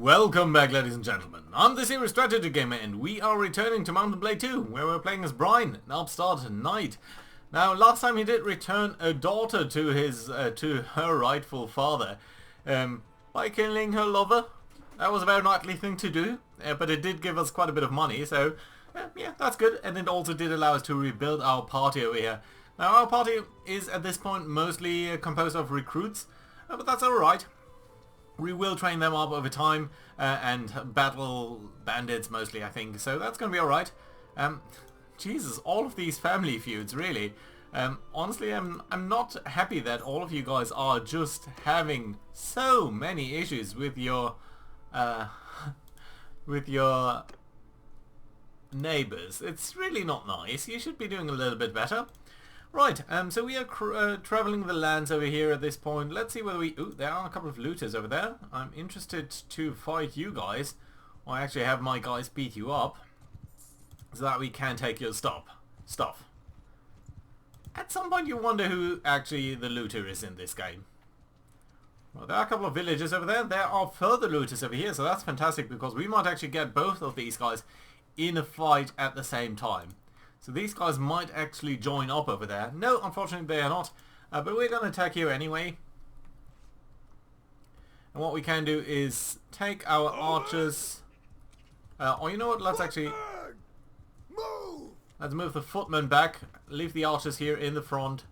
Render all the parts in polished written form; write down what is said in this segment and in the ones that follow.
Welcome back, ladies and gentlemen. I'm the Serious Strategy Gamer and we are returning to Mount & Blade 2, where we're playing as Brian, an upstart knight. Now, last time he did return a daughter to his to her rightful father by killing her lover. That was a very knightly thing to do, but it did give us quite a bit of money, so yeah, that's good. And it also did allow us to rebuild our party over here. Now, our party is at this point mostly composed of recruits, but that's alright. We will train them up over time and battle bandits mostly, I think, so that's going to be alright. Jesus, all of these family feuds, really. Honestly, I'm not happy that all of you guys are just having so many issues with your neighbors. It's really not nice. You should be doing a little bit better. Right, so we are traveling the lands over here at this point. Let's see whether we... Ooh, there are a couple of looters over there. I'm interested to fight you guys. Or actually have my guys beat you up. So that we can take your stuff. At some point you wonder who actually the looter is in this game. Well, there are a couple of villagers over there. There are further looters over here, so that's fantastic because we might actually get both of these guys in a fight at the same time. So these guys might actually join up over there. No, unfortunately they are not. But we're going to attack you anyway. And what we can do is take our archers... or you know what, let's actually... Let's move the footmen back. Leave the archers here in the front.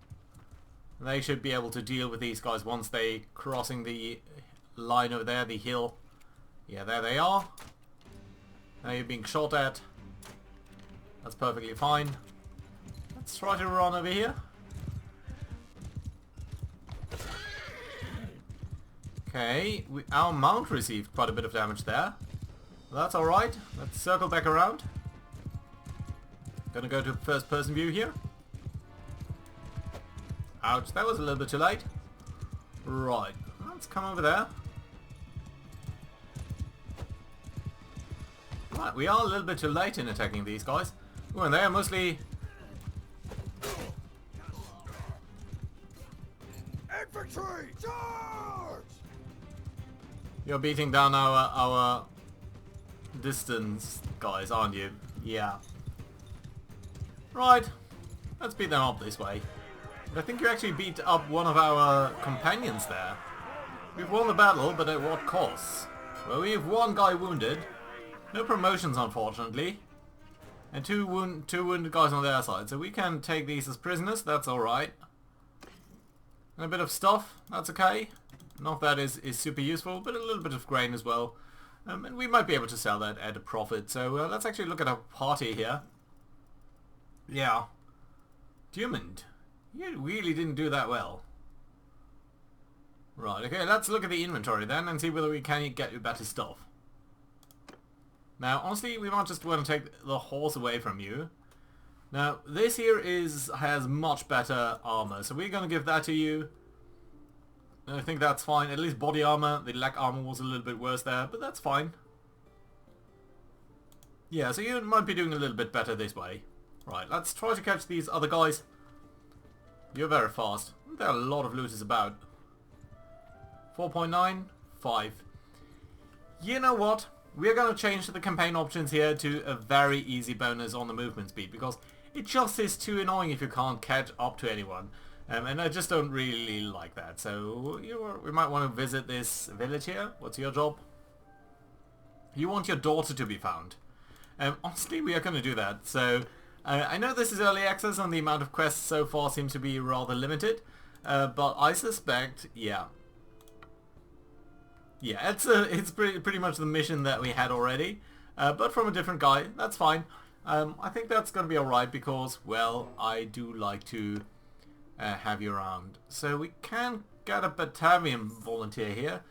They should be able to deal with these guys once they crossing the line over there, the hill. Yeah, there they are. Now you're being shot at. That's perfectly fine. Let's try to run over here. Okay, our mount received quite a bit of damage there. That's alright. Let's circle back around. Gonna go to first person view here. Ouch, that was a little bit too late. Right, let's come over there. Right, we are a little bit too late in attacking these guys. Ooh, and they are mostly... Infantry, charge! You're beating down our distance guys, aren't you? Yeah. Right, let's beat them up this way. But I think you actually beat up one of our companions there. We've won the battle, but at what cost? Well, we have one guy wounded. No promotions, unfortunately. And two wounded guys on their side. So we can take these as prisoners, that's alright. And a bit of stuff, that's okay. Not that is super useful, but a little bit of grain as well. And we might be able to sell that at a profit. So let's actually look at our party here. Yeah. Demand. You really didn't do that well. Right, okay, let's look at the inventory then and see whether we can get you better stuff. Now, honestly, we might just want to take the horse away from you. Now, this here has much better armor, so we're going to give that to you. And I think that's fine. At least body armor. The leg armor was a little bit worse there, but that's fine. Yeah, so you might be doing a little bit better this way. Right, let's try to catch these other guys. You're very fast. There are a lot of looters about. 4.9, 5. You know what? We're going to change the campaign options here to a very easy bonus on the movement speed because it just is too annoying if you can't catch up to anyone. And I just don't really like that. So we might want to visit this village here. What's your job? You want your daughter to be found. Honestly, we are going to do that. So I know this is early access and the amount of quests so far seems to be rather limited. But I suspect, yeah. Yeah, it's pretty much the mission that we had already, but from a different guy. That's fine. I think that's going to be alright because, well, I do like to have you around. So we can get a Batavian volunteer here.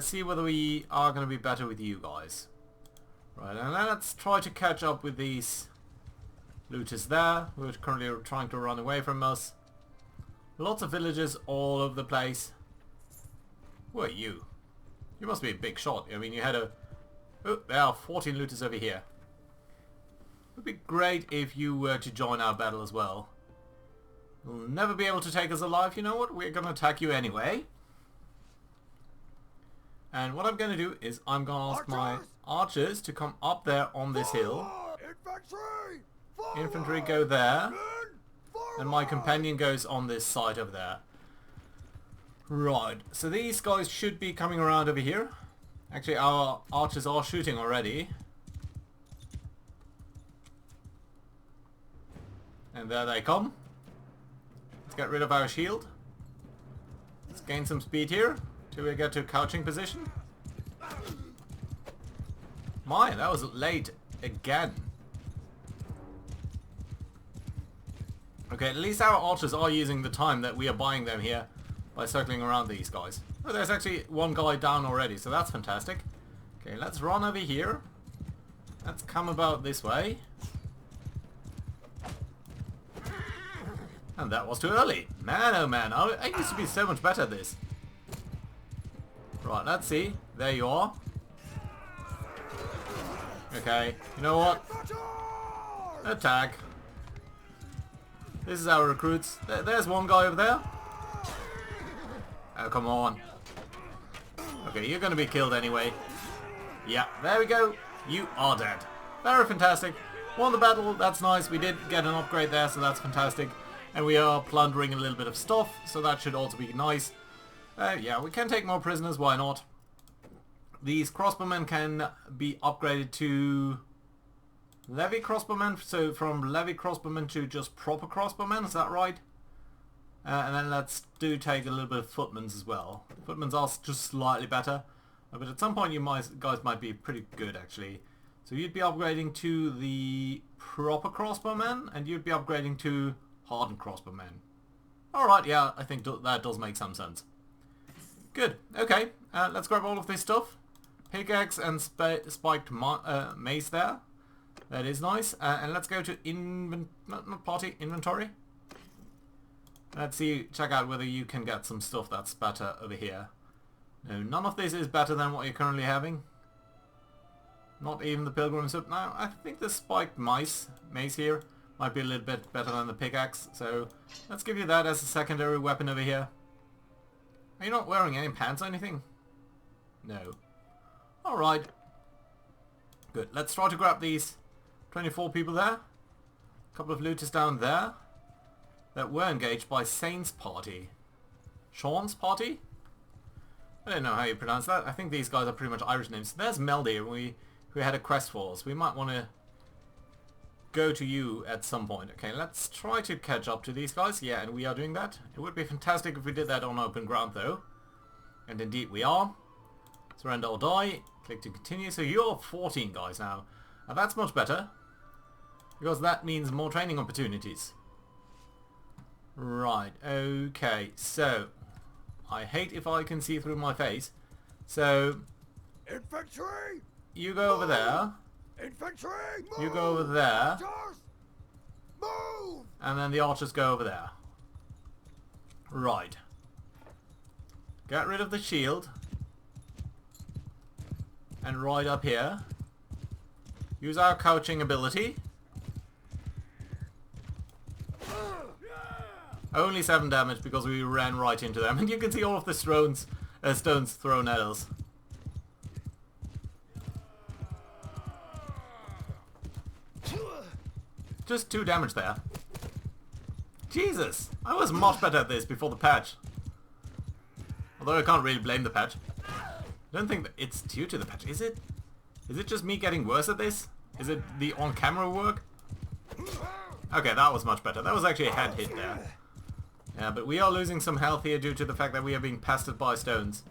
See whether we are going to be better with you guys. Right, and let's try to catch up with these looters there, who are currently trying to run away from us. Lots of villagers all over the place. Who are you? You must be a big shot. I mean, you had a... Oh, there are 14 looters over here. It would be great if you were to join our battle as well. You'll never be able to take us alive. You know what? We're going to attack you anyway. And what I'm going to do is I'm going to ask my archers to come up there on this hill. Infantry! Infantry go there. Men, And my companion goes on this side over there. Right, so these guys should be coming around over here. Actually, our archers are shooting already. And there they come. Let's get rid of our shield. Let's gain some speed here till we get to couching position. My, that was late again. Okay, at least our archers are using the time that we are buying them here by circling around these guys. Oh, there's actually one guy down already, so that's fantastic. Okay, let's run over here. Let's come about this way. And that was too early. Man, oh man, I used to be so much better at this. Right, let's see. There you are. Okay, you know what? Attack. This is our recruits. There's one guy over there. Oh, come on. Okay, you're going to be killed anyway. Yeah, there we go. You are dead. Very fantastic. Won the battle. That's nice. We did get an upgrade there, so that's fantastic. And we are plundering a little bit of stuff, so that should also be nice. Yeah, we can take more prisoners. Why not? These crossbowmen can be upgraded to levy crossbowmen, so from levy crossbowmen to just proper crossbowmen, is that right? And then let's take a little bit of footmans as well. Footmans are just slightly better, but at some point you guys might be pretty good actually. So you'd be upgrading to the proper crossbowmen, and you'd be upgrading to hardened crossbowmen. Alright, yeah, I think that does make some sense. Good, okay, let's grab all of this stuff. Pickaxe and spiked mace there. That is nice. And let's go to inventory. Let's see, check out whether you can get some stuff that's better over here. No, none of this is better than what you're currently having. Not even the pilgrim soup. Now, I think the spiked mace here might be a little bit better than the pickaxe. So, let's give you that as a secondary weapon over here. Are you not wearing any pants or anything? No. Alright. Good. Let's try to grab these 24 people there. A couple of looters down there that were engaged by Saint's party. Sean's party? I don't know how you pronounce that. I think these guys are pretty much Irish names. There's Meldy, who had a quest for us. We might want to go to you at some point. Okay, let's try to catch up to these guys. Yeah, and we are doing that. It would be fantastic if we did that on open ground, though. And indeed we are. Surrender or die. Click to continue. So you're 14 guys now. Now that's much better, because that means more training opportunities. Right, okay, so I hate if I can see through my face. So Infantry! you go over there. Infantry! Move! You go over there. Just move! And then the archers go over there. Right. Get rid of the shield. And right up here. Use our couching ability. Only 7 damage because we ran right into them. And you can see all of the stones thrown at us. Just 2 damage there. Jesus! I was much better at this before the patch. Although I can't really blame the patch. I don't think that it's due to the patch. Is it? Is it just me getting worse at this? Is it the on-camera work? Okay, that was much better. That was actually a head hit there. Yeah, but we are losing some health here due to the fact that we are being pestered by stones.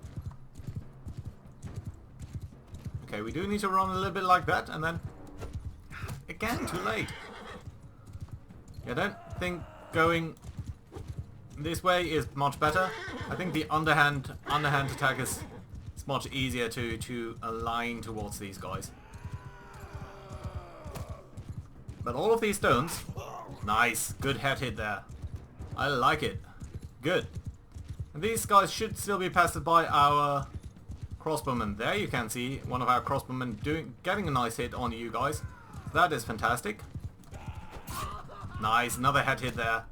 Okay, we do need to run a little bit like that, and then... Again, too late. Yeah, I don't think going this way is much better. I think the underhand attack is much easier to align towards these guys. But all of these stones... Nice, good head hit there. I like it. Good. And these guys should still be pestered by our crossbowmen. There you can see one of our crossbowmen getting a nice hit on you guys. That is fantastic. Nice, another head hit there.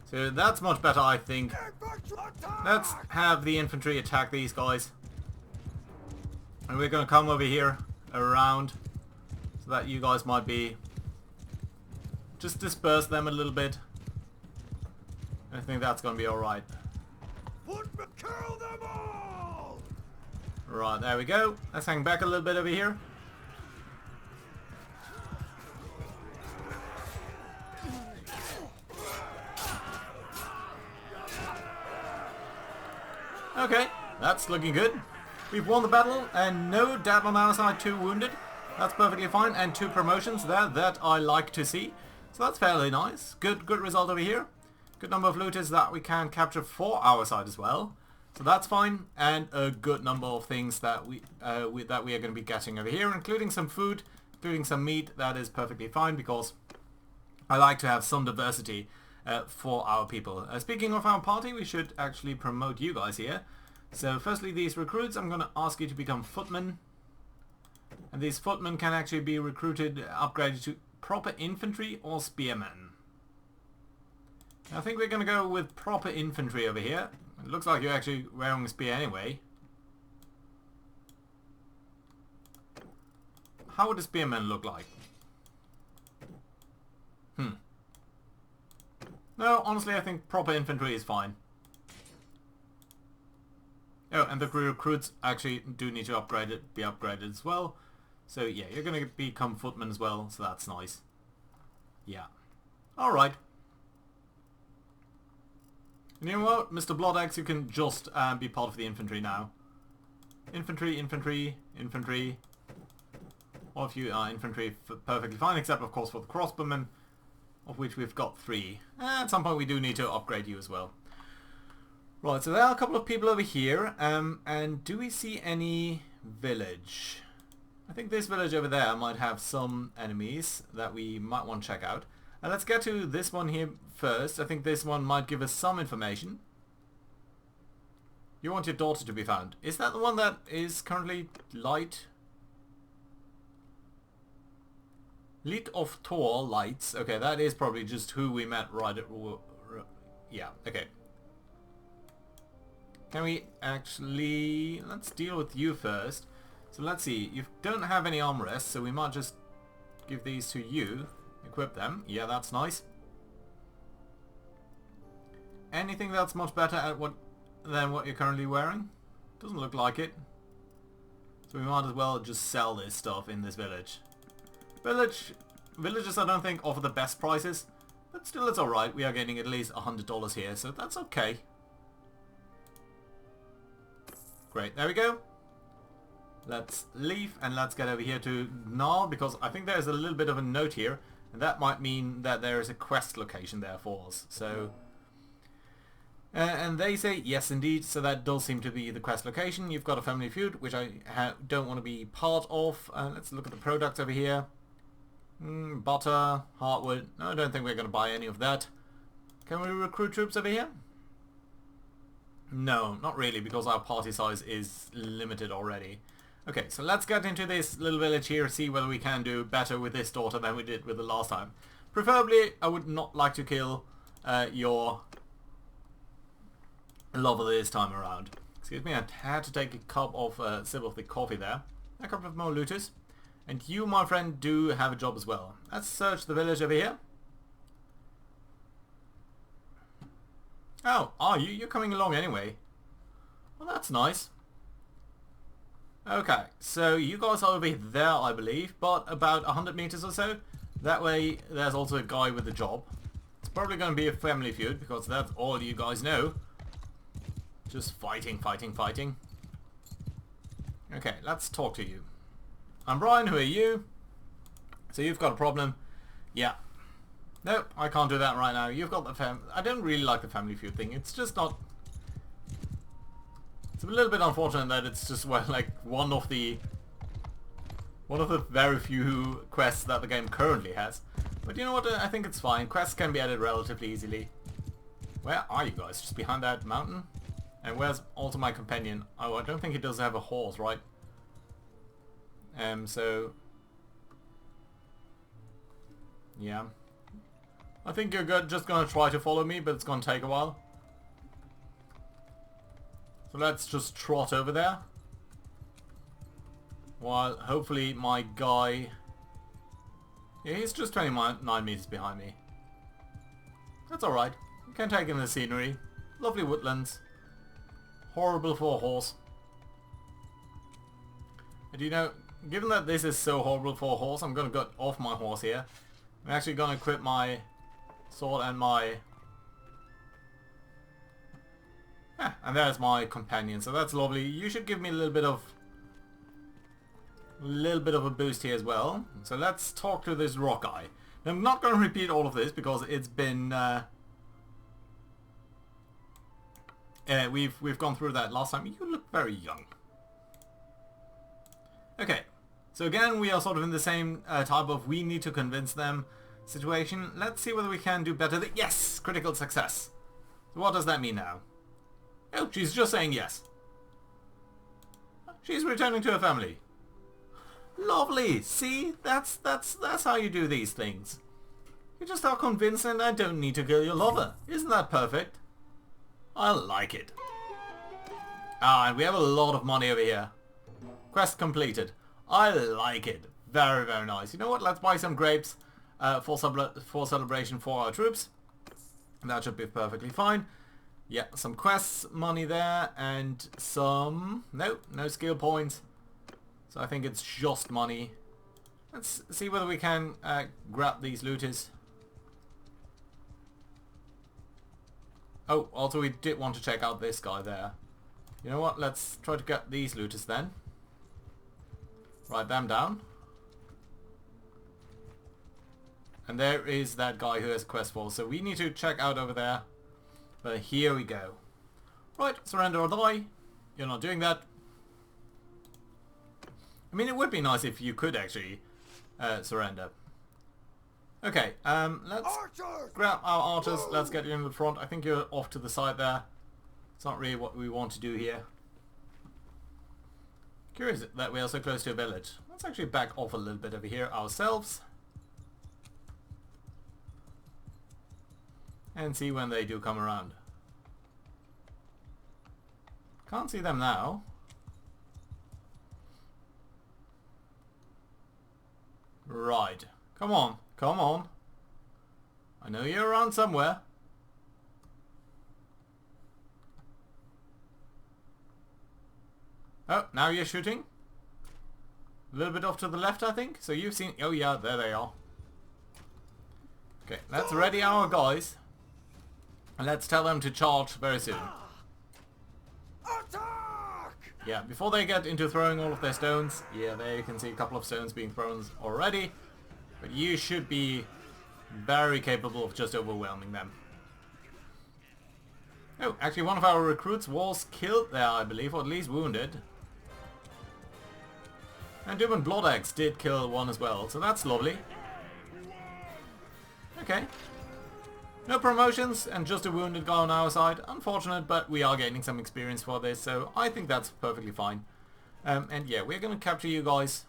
So that's much better, I think. Let's have the infantry attack these guys. And we're going to come over here around so that you guys might be... Just disperse them a little bit. I think that's going to be alright. Kill them all! Right, there we go. Let's hang back a little bit over here. Okay, that's looking good. We've won the battle, and no dad on our side, 2 wounded. That's perfectly fine, and 2 promotions there that I like to see. So that's fairly nice. Good result over here. Good number of looters that we can capture for our side as well. So that's fine, and a good number of things that we are going to be getting over here, including some food, including some meat. That is perfectly fine because I like to have some diversity for our people. Speaking of our party, we should actually promote you guys here. So firstly, these recruits, I'm going to ask you to become footmen. And these footmen can actually be recruited, upgraded to proper infantry or spearmen. I think we're going to go with proper infantry over here. It looks like you're actually wearing a spear anyway. How would a spearman look like? No, honestly, I think proper infantry is fine. Oh, and the recruits actually do need to be upgraded as well. So yeah, you're going to become footmen as well, so that's nice. Yeah. Alright. And you know what, Mr. Bloodaxe, you can just be part of the infantry now. Infantry, infantry, infantry. All of you are infantry perfectly fine, except of course for the crossbowmen, of which we've got 3. At some point we do need to upgrade you as well. Right, so there are a couple of people over here, and do we see any village? I think this village over there might have some enemies that we might want to check out. And let's get to this one here first. I think this one might give us some information. You want your daughter to be found. Is that the one that is currently light? Lit of Tor lights. Okay, that is probably just who we met right at... Yeah, okay. Can we actually... Let's deal with you first. So let's see. You don't have any armrests, so we might just give these to you. Equip them. Yeah, that's nice. Anything that's much better at than what you're currently wearing? Doesn't look like it. So we might as well just sell this stuff in this village. Villages I don't think offer the best prices, but still it's alright. We are getting at least $100 here, so that's okay. Great, there we go. Let's leave and let's get over here to Gnarl, because I think there's a little bit of a note here, and that might mean that there is a quest location there for us. So, and they say yes indeed, so that does seem to be the quest location. You've got a family feud, which I don't want to be part of. Let's look at the products over here. Butter, heartwood. No, I don't think we're going to buy any of that. Can we recruit troops over here? No, not really, because our party size is limited already. Okay, so let's get into this little village here, see whether we can do better with this daughter than we did with the last time. Preferably, I would not like to kill your lover this time around. Excuse me, I had to take a sip of the coffee there. A couple of more looters. And you, my friend, do have a job as well. Let's search the village over here. Oh, are you? You're coming along anyway. Well, that's nice. Okay, so you guys are over there, I believe, but about 100 meters or so. That way, there's also a guy with a job. It's probably going to be a family feud, because that's all you guys know. Just fighting, fighting, fighting. Okay, let's talk to you. I'm Brian, who are you? So you've got a problem. Yeah. Nope, I can't do that right now. You've got the I don't really like the family feud thing. It's just not... It's a little bit unfortunate that it's just, well, like, one of the very few quests that the game currently has. But you know what? I think it's fine. Quests can be added relatively easily. Where are you guys? Just behind that mountain? And where's also my companion? Oh, I don't think he does have a horse, right? So... Yeah. I think you're just going to try to follow me, but it's going to take a while. So let's just trot over there. While hopefully my guy... Yeah, he's just 29 meters behind me. That's alright. You can take in the scenery. Lovely woodlands. Horrible for a horse. And you know, given that this is so horrible for a horse, I'm going to get off my horse here. I'm actually going to equip my sword and my... Yeah, and there's my companion, so that's lovely. You should give me a little bit of a boost here as well. So let's talk to this rock guy. Now, I'm not going to repeat all of this because it's been... we've gone through that last time. You look very young. Okay, so again we are sort of in the same type of we need to convince them situation. Let's see whether we can do better. Yes! Critical success. So what does that mean now? Oh, she's just saying yes. She's returning to her family. Lovely! See? That's how you do these things. You just are convinced and I don't need to kill your lover. Isn't that perfect? I like it. Ah, and we have a lot of money over here. Quest completed. I like it. Very, very nice. You know what? Let's buy some grapes for celebration for our troops. That should be perfectly fine. Yeah, some quests money there and some... Nope, no skill points. So I think it's just money. Let's see whether we can grab these looters. Oh, also we did want to check out this guy there. You know what? Let's try to get these looters then. Write them down. And there is that guy who has a quest for. So we need to check out over there. But here we go. Right, surrender or die. You're not doing that. I mean, it would be nice if you could actually surrender. Okay, let's grab our archers. Let's get you in the front. I think you're off to the side there. It's not really what we want to do here. Curious that we are so close to a village. Let's actually back off a little bit over here ourselves. And see when they do come around. Can't see them now. Right. Come on. Come on. I know you're around somewhere. Oh, now you're shooting. A little bit off to the left, I think. So you've seen... Oh, yeah, there they are. Okay, let's ready our guys. And let's tell them to charge very soon. Attack! Yeah, before they get into throwing all of their stones. Yeah, there you can see a couple of stones being thrown already. But you should be very capable of just overwhelming them. Oh, actually one of our recruits was killed there, I believe, or at least wounded. And Doom and Bloodaxe did kill one as well, so that's lovely. Okay. No promotions and just a wounded guy on our side. Unfortunate, but we are gaining some experience for this, so I think that's perfectly fine. And yeah, we're going to capture you guys.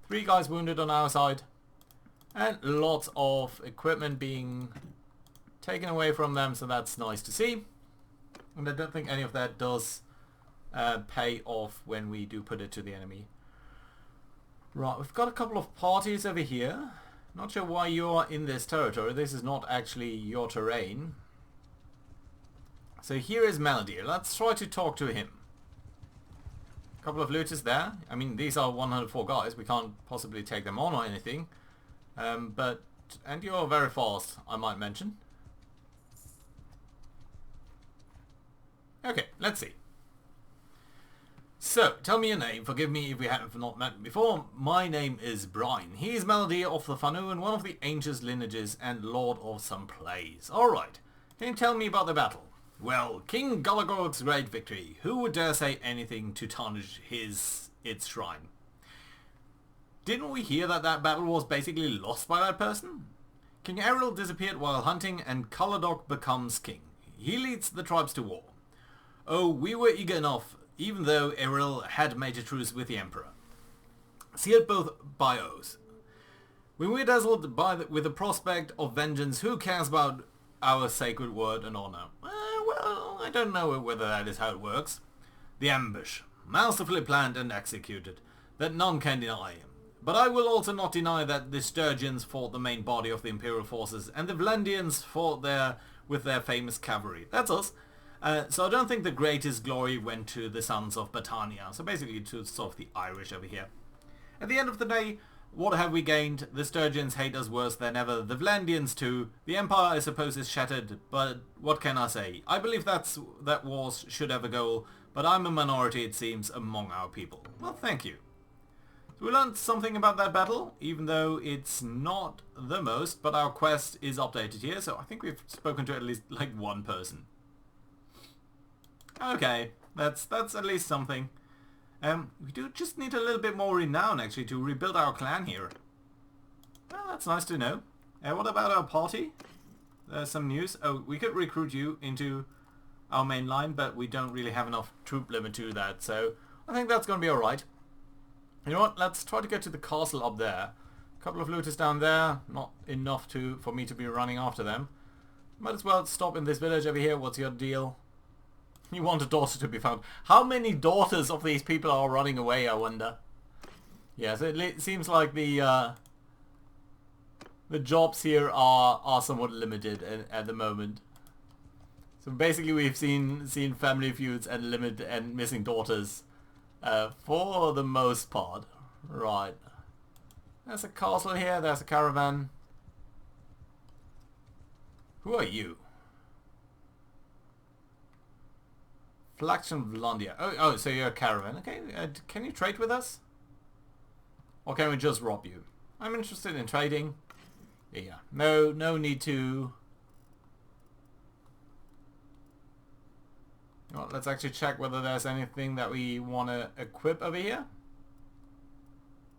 3 guys wounded on our side. And lots of equipment being taken away from them, so that's nice to see. And I don't think any of that does pay off when we do put it to the enemy. Right, we've got a couple of parties over here. Not sure why you are in this territory. This is not actually your terrain. So here is Melody. Let's try to talk to him. A couple of looters there. I mean, these are 104 guys. We can't possibly take them on or anything. And you're very fast, I might mention. Okay, let's see. So, tell me your name. Forgive me if we have not met before. My name is Brian. He is Melody of the Fanu and one of the ancient lineages and lord of some plays. Alright, can you tell me about the battle? Well, King Galagorg's great victory. Who would dare say anything to tarnish its shrine? Didn't we hear that that battle was basically lost by that person? King Errol disappeared while hunting and Caladog becomes king. He leads the tribes to war. Oh, we were eager enough, even though Errol had made a truce with the Emperor. Sealed both by oaths. When we're dazzled with the prospect of vengeance, who cares about our sacred word and honor? Well, I don't know whether that is how it works. The ambush. Masterfully planned and executed. that none can deny. But I will also not deny that the Sturgians fought the main body of the Imperial forces, and the Vlandians fought with their famous cavalry. That's us. So I don't think the greatest glory went to the sons of Battania, so basically to sort of the Irish over here. At the end of the day, what have we gained? The Sturgians hate us worse than ever, the Vlandians too. The Empire I suppose is shattered, but what can I say? I believe that wars should have a goal, but I'm a minority it seems among our people. Well, thank you. So we learned something about that battle, even though it's not the most, but our quest is updated here, so I think we've spoken to at least like one person. Okay, that's at least something. We do just need a little bit more renown actually to rebuild our clan here. Well, that's nice to know. What about our party? There's some news. Oh, we could recruit you into our main line, but we don't really have enough troop limit to that, so I think that's going to be alright. You know what, let's try to get to the castle up there. A couple of looters down there, not enough for me to be running after them. Might as well stop in this village over here. What's your deal? You want a daughter to be found. How many daughters of these people are running away, I wonder? Yes, it seems like the jobs here are somewhat limited at the moment. So basically we've seen family feuds and missing daughters for the most part. Right. There's a castle here, there's a caravan. Who are you? Flaxen Vlandia. Oh, so you're a caravan. Okay, can you trade with us? Or can we just rob you? I'm interested in trading. Yeah. No need to... Well, let's actually check whether there's anything that we want to equip over here.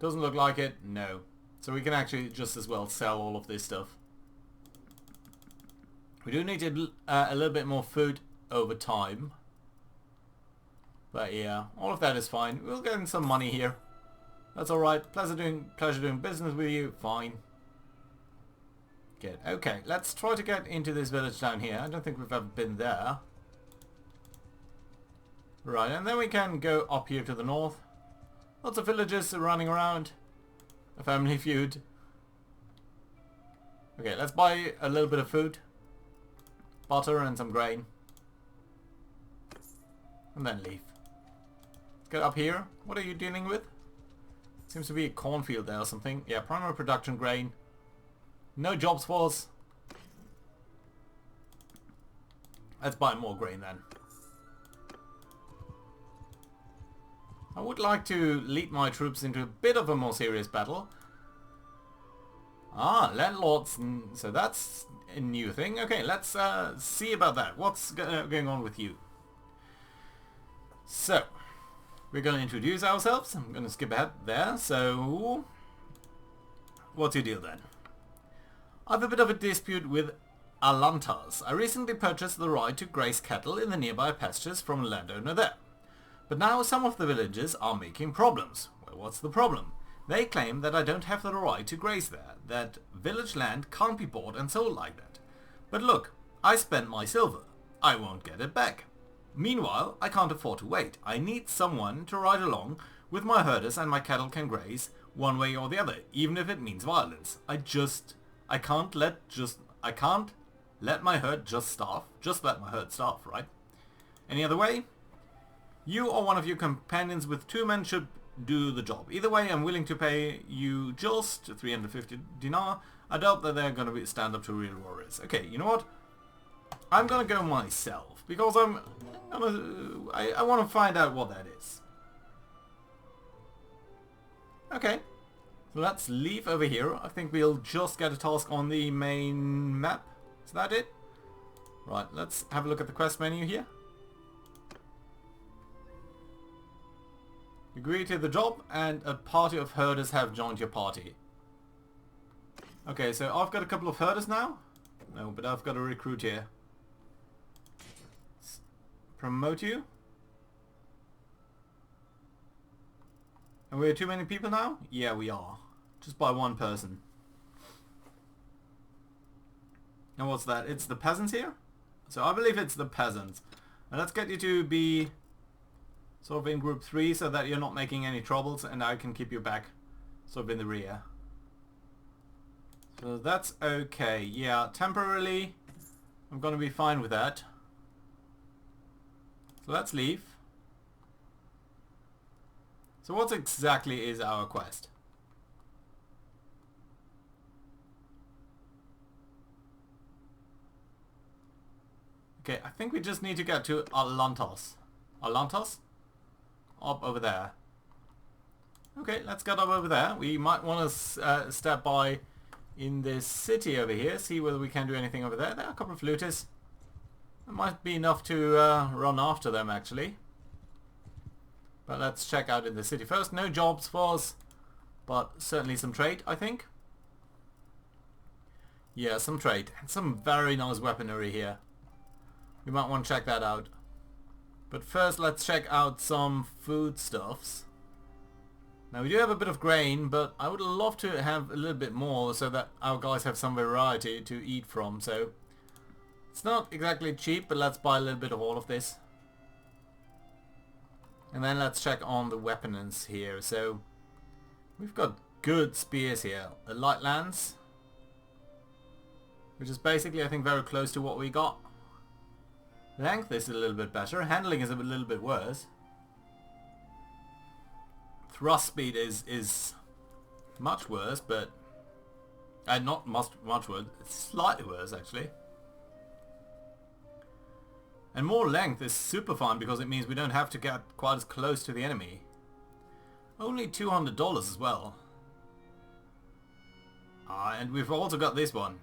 Doesn't look like it. No. So we can actually just as well sell all of this stuff. We do need a little bit more food over time. But yeah, all of that is fine. We'll get in some money here. That's alright. Pleasure doing business with you. Fine. Good. Okay, let's try to get into this village down here. I don't think we've ever been there. Right, and then we can go up here to the north. Lots of villagers running around. A family feud. Okay, let's buy a little bit of food. Butter and some grain. And then leave. Get up here. What are you dealing with? Seems to be a cornfield there or something. Yeah, primary production grain. No jobs for us. Let's buy more grain then. I would like to lead my troops into a bit of a more serious battle. Ah, landlords. So that's a new thing. Okay, let's see about that. What's going on with you? So, we're going to introduce ourselves. I'm going to skip ahead there. So, what's your deal then? I have a bit of a dispute with Alantas. I recently purchased the right to graze cattle in the nearby pastures from a landowner there. But now some of the villagers are making problems. Well, what's the problem? They claim that I don't have the right to graze there, that village land can't be bought and sold like that. But look, I spent my silver. I won't get it back. Meanwhile, I can't afford to wait. I need someone to ride along with my herders and my cattle can graze one way or the other, even if it means violence. I can't let my herd just starve. Just let my herd starve, right? Any other way? You or one of your companions with 2 men should do the job. Either way, I'm willing to pay you just 350 dinar. I doubt that they're going to stand up to real warriors. Okay, you know what? I'm going to go myself because I want to find out what that is. Okay, so let's leave over here. I think we'll just get a task on the main map. Is that it? Right, let's have a look at the quest menu here. Agree to the job and a party of herders have joined your party. Okay, so I've got a couple of herders now. No, but I've got a recruit here. Let's promote you. And we're too many people now? Yeah, we are. Just by one person. And what's that? It's the peasants here? So I believe it's the peasants. And let's get you to be sort of in group 3 so that you're not making any troubles and I can keep you back sort of in the rear. So that's okay. Yeah, temporarily I'm gonna be fine with that. So let's leave. So what exactly is our quest? Okay, I think we just need to get to Alantos. Alantos? Up over there. Okay, let's get up over there. We might want to step by in this city over here, see whether we can do anything over there. There are a couple of looters. It might be enough to run after them, actually. But let's check out in the city first. No jobs for us, but certainly some trade, I think. Yeah, some trade. And some very nice weaponry here. We might want to check that out. But first, let's check out some foodstuffs. Now, we do have a bit of grain, but I would love to have a little bit more so that our guys have some variety to eat from. So, it's not exactly cheap, but let's buy a little bit of all of this. And then let's check on the weapons here. So, we've got good spears here. A light lance, which is basically, I think, very close to what we got. Length is a little bit better. Handling is a little bit worse. Thrust speed is much worse, but not much worse. It's slightly worse, actually. And more length is super fun because it means we don't have to get quite as close to the enemy. Only $200 as well. And we've also got this one.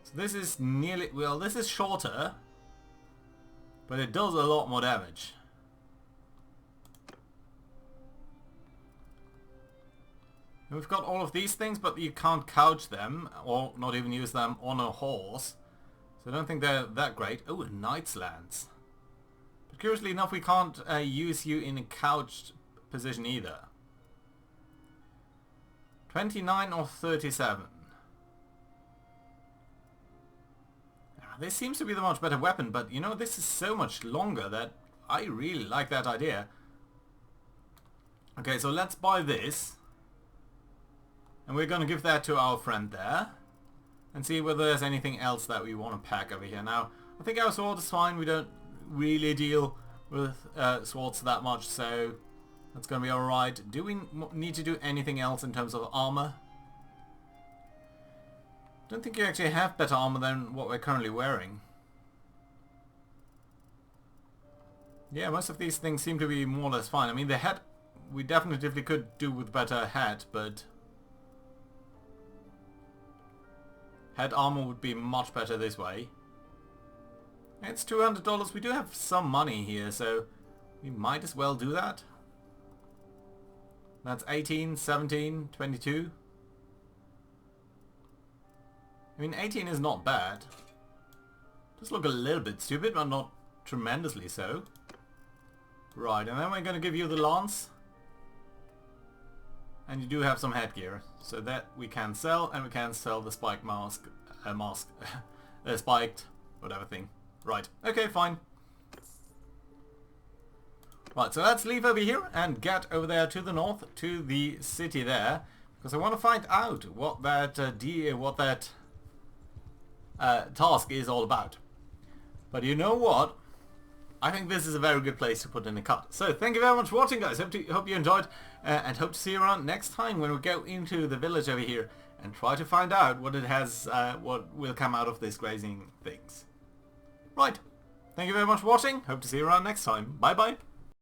So this is nearly, well, this is shorter, but it does a lot more damage. And we've got all of these things, but you can't couch them, or not even use them on a horse. So I don't think they're that great. Oh, a knight's lance. But curiously enough, we can't use you in a couched position either. 29 or 37. This seems to be the much better weapon, but you know, this is so much longer that I really like that idea. Okay, so let's buy this. And we're going to give that to our friend there. And see whether there's anything else that we want to pack over here. Now, I think our sword is fine. We don't really deal with swords that much, so that's going to be alright. Do we need to do anything else in terms of armor? I don't think you actually have better armor than what we're currently wearing. Yeah, most of these things seem to be more or less fine. I mean, the hat, we definitely could do with better hat, but head armor would be much better this way. It's $200. We do have some money here, so we might as well do that. That's 18, 17, 22. I mean, 18 is not bad. Just look a little bit stupid, but not tremendously so. Right, and then we're going to give you the lance. And you do have some headgear, so that we can sell, and we can sell the spike mask, spiked, whatever thing. Right, okay, fine. Right, so let's leave over here and get over there to the north, to the city there, because I want to find out what that task is all about. But you know what? I think this is a very good place to put in a cut. So thank you very much for watching, guys. Hope you enjoyed, and hope to see you around next time when we go into the village over here and try to find out what it has, what will come out of these grazing things. Right. Thank you very much for watching. Hope to see you around next time. Bye bye.